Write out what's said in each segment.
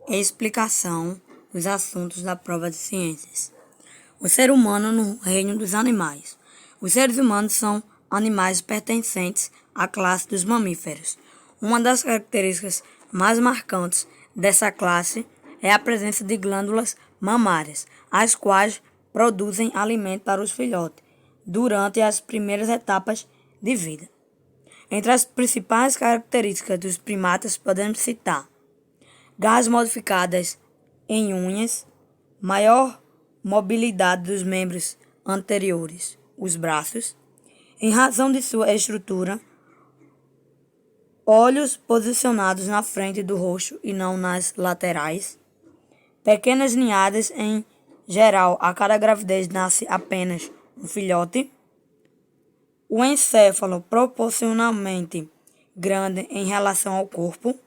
Explicação dos assuntos da prova de ciências. O ser humano no reino dos animais. Os seres humanos são animais pertencentes à classe dos mamíferos. Uma das características mais marcantes dessa classe é a presença de glândulas mamárias, as quais produzem alimento para os filhotes durante as primeiras etapas de vida. Entre as principais características dos primatas podemos citar garras modificadas em unhas, maior mobilidade dos membros anteriores, os braços, em razão de sua estrutura, olhos posicionados na frente do rosto e não nas laterais, pequenas ninhadas em geral, a cada gravidez nasce apenas um filhote, o encéfalo proporcionalmente grande em relação ao corpo,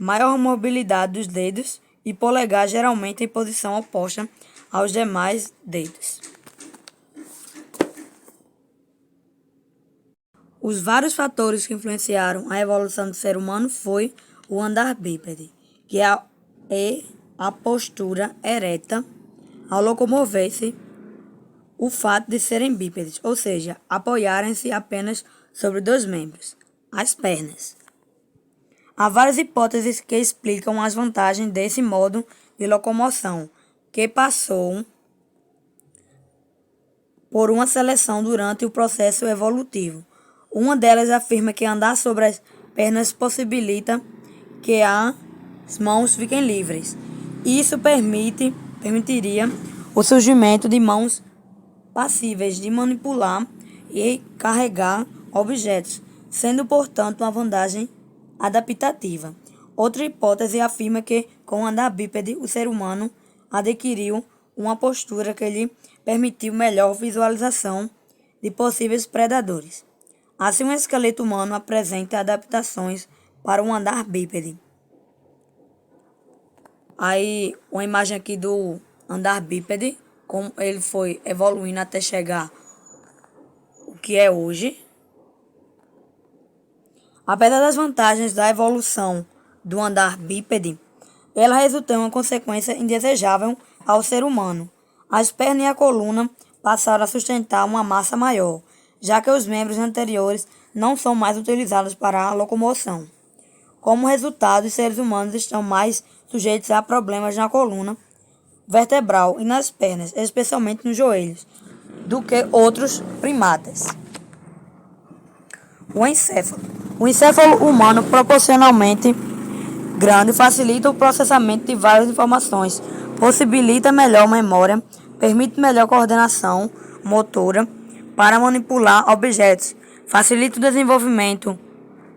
maior mobilidade dos dedos e polegar geralmente em posição oposta aos demais dedos. Os vários fatores que influenciaram a evolução do ser humano foi o andar bípede, que é a postura ereta ao locomover-se, o fato de serem bípedes, ou seja, apoiarem-se apenas sobre dois membros, as pernas. Há várias hipóteses que explicam as vantagens desse modo de locomoção, que passou por uma seleção durante o processo evolutivo. Uma delas afirma que andar sobre as pernas possibilita que as mãos fiquem livres. Isso permitiria o surgimento de mãos passíveis de manipular e carregar objetos, sendo, portanto, uma vantagem adaptativa. Outra hipótese afirma que, com o andar bípede, o ser humano adquiriu uma postura que lhe permitiu melhor visualização de possíveis predadores. Assim, um esqueleto humano apresenta adaptações para o andar bípede. Aí, uma imagem aqui do andar bípede, como ele foi evoluindo até chegar o que é hoje. Apesar das vantagens da evolução do andar bípede, ela resultou em uma consequência indesejável ao ser humano. As pernas e a coluna passaram a sustentar uma massa maior, já que os membros anteriores não são mais utilizados para a locomoção. Como resultado, os seres humanos estão mais sujeitos a problemas na coluna vertebral e nas pernas, especialmente nos joelhos, do que outros primatas. O encéfalo. O encéfalo humano, proporcionalmente grande, facilita o processamento de várias informações, possibilita melhor memória, permite melhor coordenação motora para manipular objetos, facilita o desenvolvimento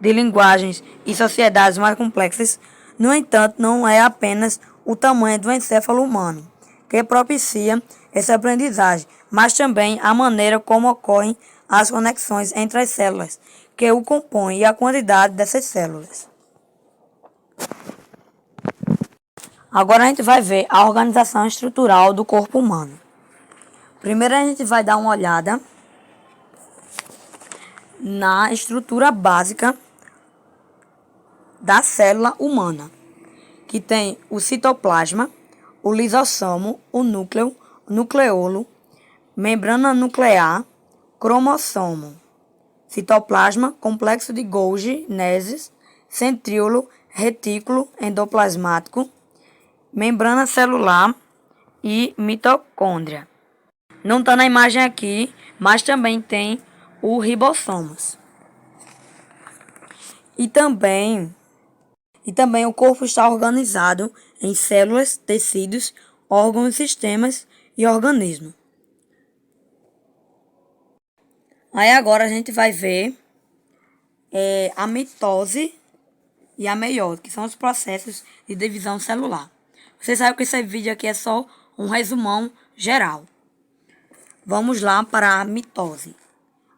de linguagens e sociedades mais complexas. No entanto, não é apenas o tamanho do encéfalo humano que propicia essa aprendizagem, mas também a maneira como ocorrem as conexões entre as células que o compõem e a quantidade dessas células. Agora a gente vai ver a organização estrutural do corpo humano. Primeiro a gente vai dar uma olhada na estrutura básica da célula humana, que tem o citoplasma, o lisossomo, o núcleo, o nucleolo, membrana nuclear, cromossomo, citoplasma, complexo de Golgi, Nézis, centríolo, retículo endoplasmático, membrana celular e mitocôndria. Não está na imagem aqui, mas também tem o ribossomos. E também o corpo está organizado em células, tecidos, órgãos, sistemas e organismos. Aí agora a gente vai ver a mitose e a meiose, que são os processos de divisão celular. Você sabe que esse vídeo aqui é só um resumão geral. Vamos lá para a mitose.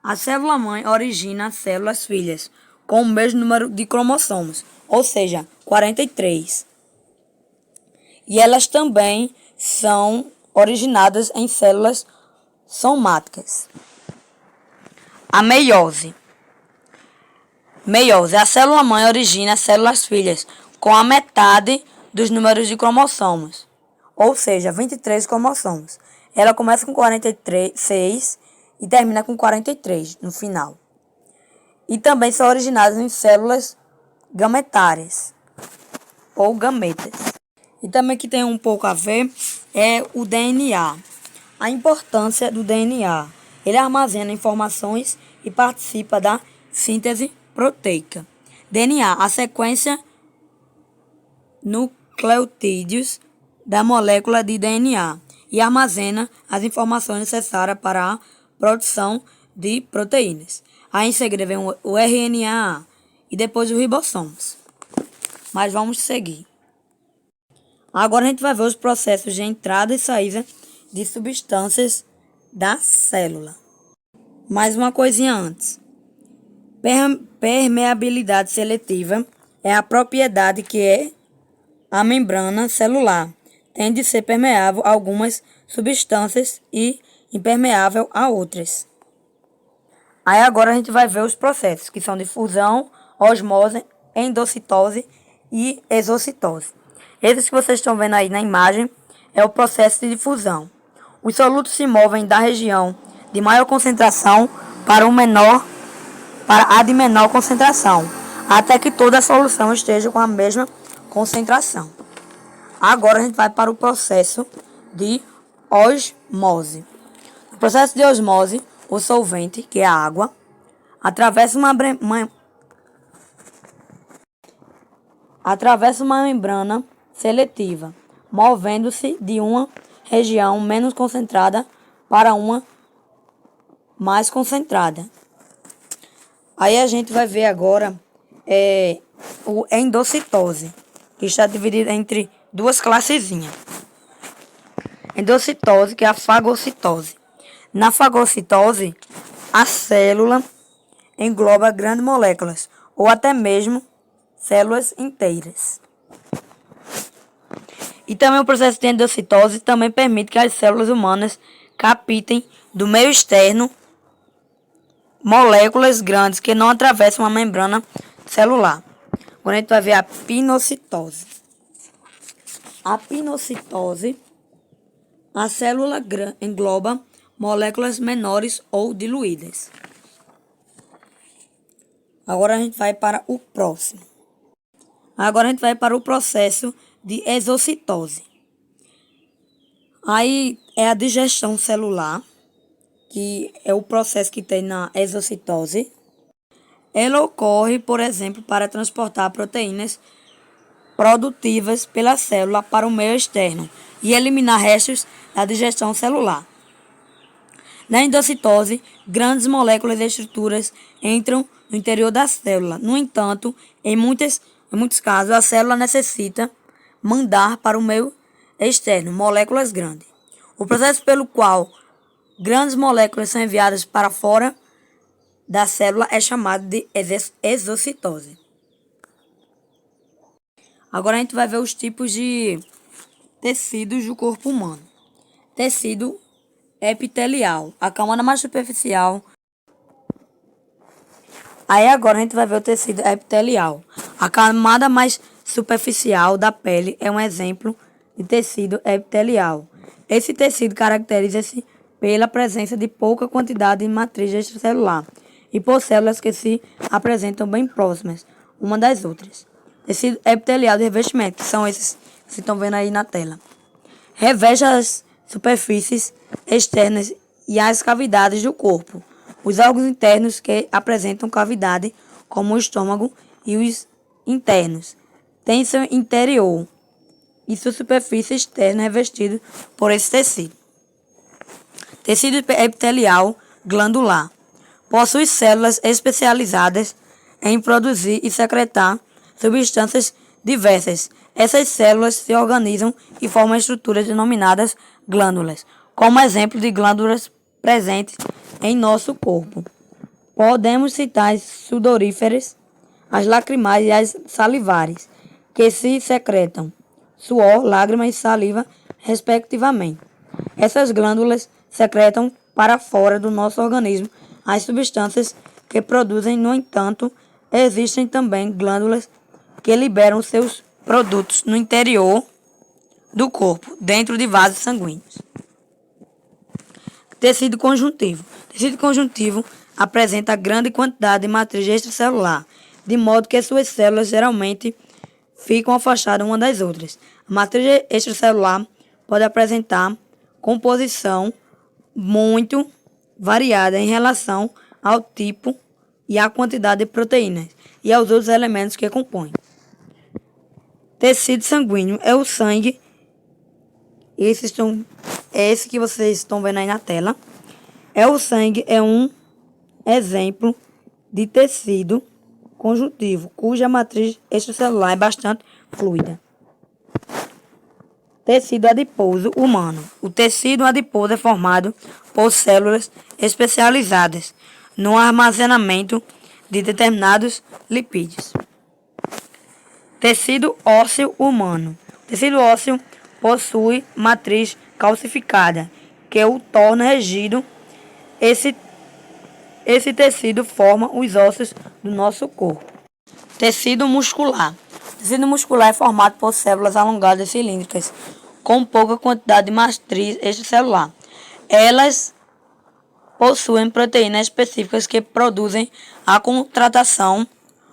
A célula-mãe origina células filhas com o mesmo número de cromossomos, ou seja, 43. E elas também são originadas em células somáticas. A meiose. A célula-mãe origina células filhas com a metade dos números de cromossomos, ou seja, 23 cromossomos. Ela começa com 46 e termina com 43 no final. E também são originadas em células gametárias ou gametas. E também que tem um pouco a ver é o DNA. A importância do DNA. Ele armazena informações e participa da síntese proteica. DNA, a sequência nucleotídeos da molécula de DNA e armazena as informações necessárias para a produção de proteínas. Aí em seguida vem o RNA e depois os ribossomos. Mas vamos seguir. Agora a gente vai ver os processos de entrada e saída de substâncias da célula. Mais uma coisinha antes. Permeabilidade seletiva é a propriedade que é a membrana celular. Tem de ser permeável a algumas substâncias e impermeável a outras. Aí agora a gente vai ver os processos, que são de fusão, osmose, endocitose e exocitose. Esses que vocês estão vendo aí na imagem é o processo de difusão. Os solutos se movem da região de maior concentração para a de menor concentração, até que toda a solução esteja com a mesma concentração. Agora a gente vai para o processo de osmose. No processo de osmose, o solvente, que é a água, atravessa uma membrana seletiva, movendo-se de uma região menos concentrada para uma mais concentrada. Aí a gente vai ver agora o endocitose, que está dividido entre duas classezinhas. Endocitose, que é a fagocitose. Na fagocitose, a célula engloba grandes moléculas, ou até mesmo células inteiras. E também o processo de endocitose também permite que as células humanas captem do meio externo moléculas grandes que não atravessam a membrana celular. Agora a gente vai ver a pinocitose. A pinocitose, a célula engloba moléculas menores ou diluídas. Agora a gente vai para o próximo. Agora a gente vai para o processo de exocitose. Aí é a digestão celular, que é o processo que tem na exocitose. Ela ocorre, por exemplo, para transportar proteínas produtivas pela célula para o meio externo e eliminar restos da digestão celular. Na endocitose, grandes moléculas e estruturas entram no interior da célula. No entanto, em muitos casos, a célula necessita mandar para o meio externo moléculas grandes. O processo pelo qual grandes moléculas são enviadas para fora da célula é chamado de exocitose. Agora a gente vai ver os tipos de tecidos do corpo humano. Tecido epitelial, a camada mais superficial. Aí agora a gente vai ver o tecido epitelial. A camada mais superficial da pele é um exemplo de tecido epitelial. Esse tecido caracteriza-se pela presença de pouca quantidade de matriz extracelular e por células que se apresentam bem próximas uma das outras. Tecido epitelial de revestimento, que são esses que vocês estão vendo aí na tela. Reveste as superfícies externas e as cavidades do corpo. Os órgãos internos que apresentam cavidade, como o estômago e os internos, têm seu interior e sua superfície externa revestido por esse tecido. Tecido epitelial glandular. Possui células especializadas em produzir e secretar substâncias diversas. Essas células se organizam e formam estruturas denominadas glândulas, como exemplo de glândulas presentes em nosso corpo. Podemos citar as sudoríferas, as lacrimais e as salivares, que se secretam suor, lágrimas e saliva, respectivamente. Essas glândulas secretam para fora do nosso organismo as substâncias que produzem. No entanto, existem também glândulas que liberam seus produtos no interior do corpo, dentro de vasos sanguíneos. Tecido conjuntivo. Tecido conjuntivo apresenta grande quantidade de matriz extracelular, de modo que suas células geralmente ficam afastadas umas das outras. A matriz extracelular pode apresentar composição muito variada em relação ao tipo e à quantidade de proteínas e aos outros elementos que compõem. Tecido sanguíneo é o sangue. Esse que vocês estão vendo aí na tela. O sangue é um exemplo de tecido conjuntivo, cuja matriz extracelular é bastante fluida. Tecido adiposo humano. O tecido adiposo é formado por células especializadas no armazenamento de determinados lipídios. Tecido ósseo humano. O tecido ósseo possui matriz calcificada, que o torna rígido. Esse tecido forma os ossos do nosso corpo. Tecido muscular. O tecido muscular é formado por células alongadas e cilíndricas, com pouca quantidade de matriz extracelular. Elas possuem proteínas específicas que produzem a contração,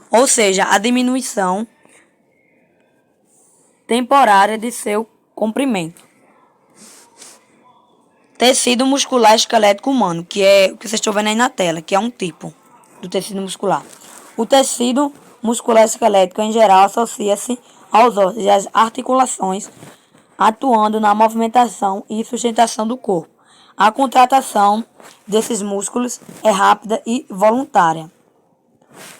ou seja, a diminuição temporária de seu comprimento. Tecido muscular esquelético humano, que é o que vocês estão vendo aí na tela, que é um tipo do tecido muscular. O tecido muscular esquelético, em geral, associa-se aos ossos e às articulações, atuando na movimentação e sustentação do corpo. A contratação desses músculos é rápida e voluntária.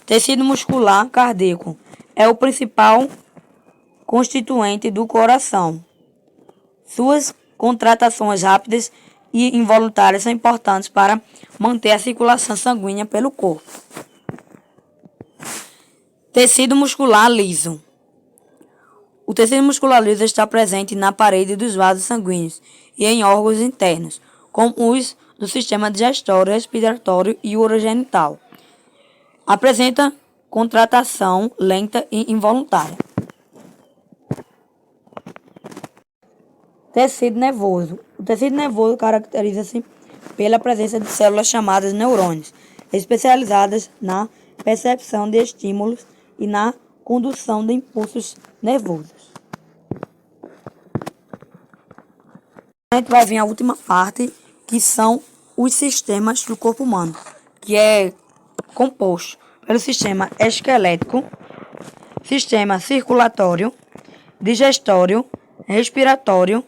Tecido muscular cardíaco é o principal constituinte do coração. Suas contratações rápidas e involuntárias são importantes para manter a circulação sanguínea pelo corpo. Tecido muscular liso. O tecido muscular liso está presente na parede dos vasos sanguíneos e em órgãos internos, como os do sistema digestório, respiratório e urogenital. Apresenta contratação lenta e involuntária. Tecido nervoso. O tecido nervoso caracteriza-se pela presença de células chamadas neurônios, especializadas na percepção de estímulos e na condução de impulsos nervosos. A gente vai vir à última parte, que são os sistemas do corpo humano, que é composto pelo sistema esquelético, sistema circulatório, digestório, respiratório,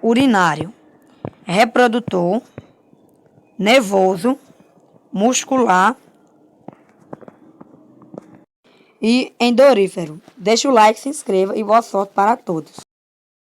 urinário, reprodutor, nervoso, muscular e endorífero. Deixe o like, se inscreva e boa sorte para todos.